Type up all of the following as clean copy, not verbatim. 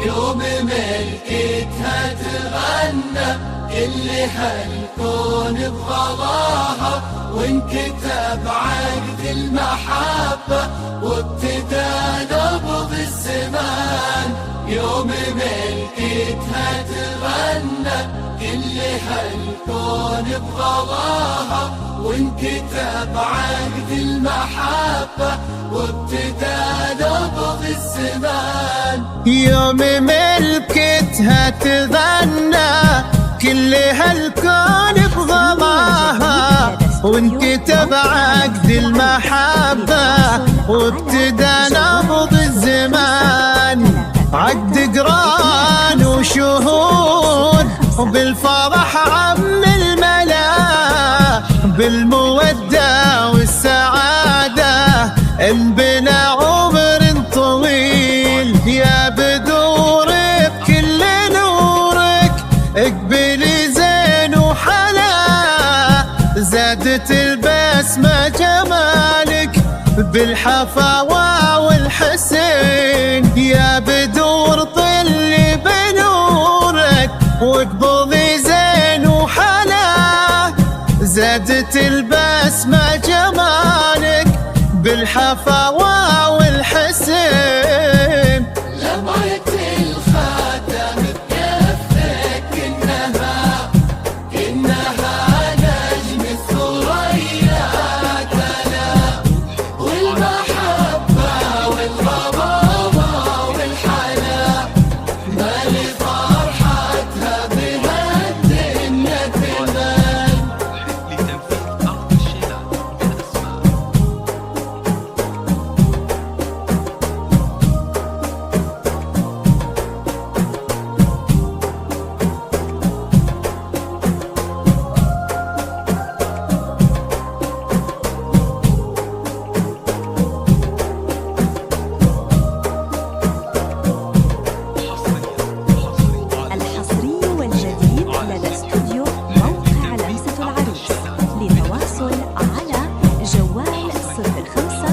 يوم ملكتها تغنى كل هالكون بغلاها، وانكتب عقد المحبة وابتدى نبض الزمان. يوم ملكتها تغنى كل هالكون بغلاها، وانكتب عقد المحبة وابتدى نبض الزمان. يوم ملكتها تغنى كل هالكون بغلاها، وانكتب عقد المحبة وابتدى نبض الزمان. عقد قران وشهود وبالفرح عم الملا، بالمودة والسعادة انبنى عمر طويل. يا بدور بكل نورك اقبلي زين وحلا، زادت البسمة جمالك بالحفاوة والحسين. يا بدور طلي بنورك واقبضي زين وحلا، زادت البسمة جمالك بالحفاوة والحسين. لمعة الخاتم بكفك إنها نجم الثريا تلا، والمحبة والغرامة والحلا مالي فرحتها بهالدنيا تمام. لتنفيذ أرض الشيلة بالأسماء. الحصري والجديد لدى استوديو موقع لمسة العروس. للتواصل على جوال 05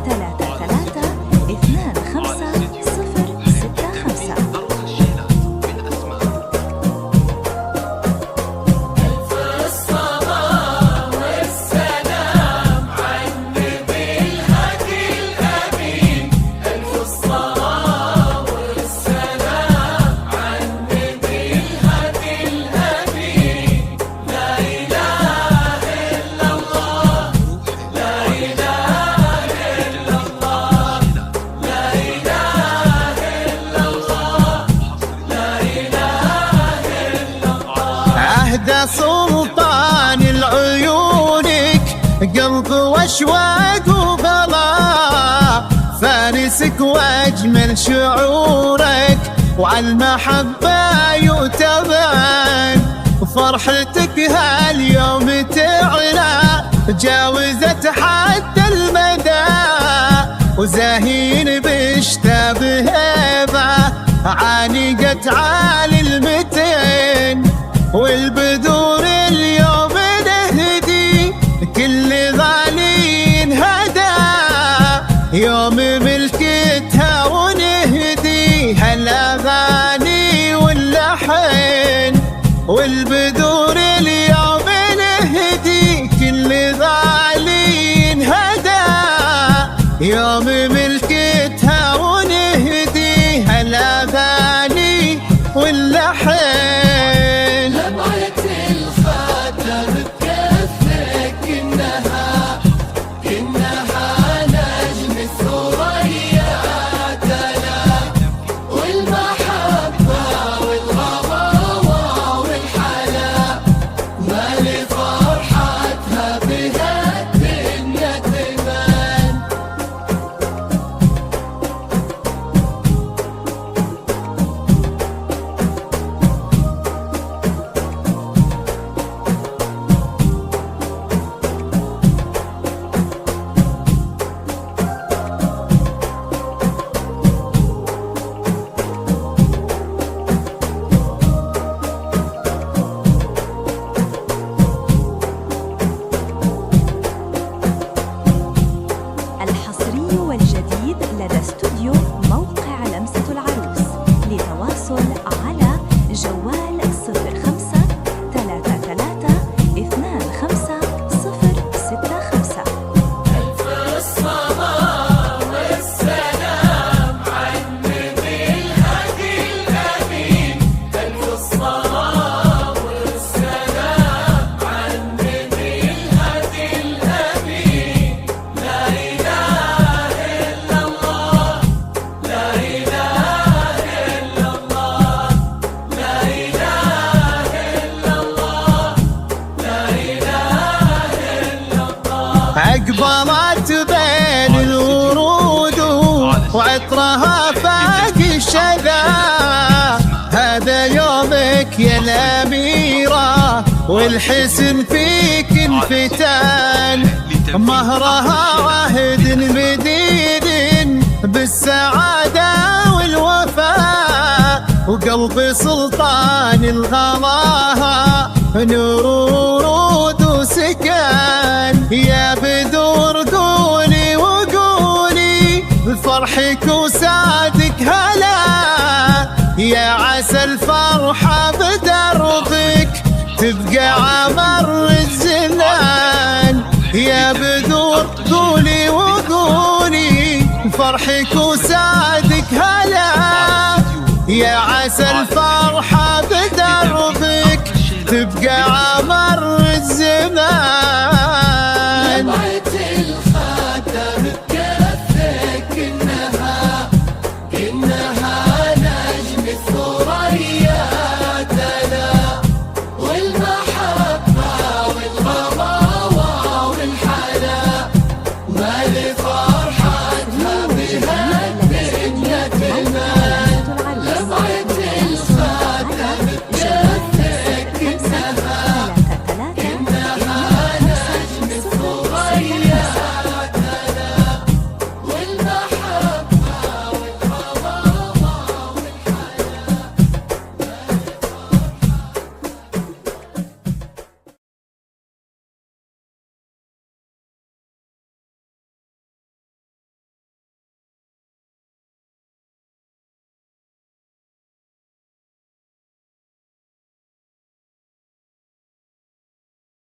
33 25 065. أرض الشيلة بالأسماء. ألف الصلاة والسلام على النبي الهادي الأمين. ألف الصلاة والسلام على النبي الهادي الأمين. لا إله إلا الله، لا إله إلا الله، لا إله إلا الله، لا إله إلا الله. عهد سلطان العيونك قلب واشواق وبلا، فارسك واجمل شعورك وعالمحبة يتبعن. فرحتك هاليوم تعلى جاوزت حتى المدى، وزاهين بشتاب هيبة عانقت عالي المتين. والبذور اليوم نهدي كل غالي هدى، يوم ملكتها ونهدي هالاغاني واللحن. والبذور اليوم نهدي كل غالي هدى، يوم ملكتها ونهدي هالاغاني واللحن. لمعة الخاتم بكفك إنها نجم الثريا تلا، والمحبة والغرامة والحلا عطرها فاق الشذا. هذا يومك يا الأميرة والحسن فيك انفتان، مهرها عهد مديد بالسعادة والوفاء، وقلب سلطان الغلاها نور ورود وسكان. يا بدور قولي وقولي بفرحك وسعدك هلا، يا عسى الفرحة بدربك تبقى عمر الزمان. يا بدور قولي وقولي بفرحك وسعدك هلا، يا عسى الفرحة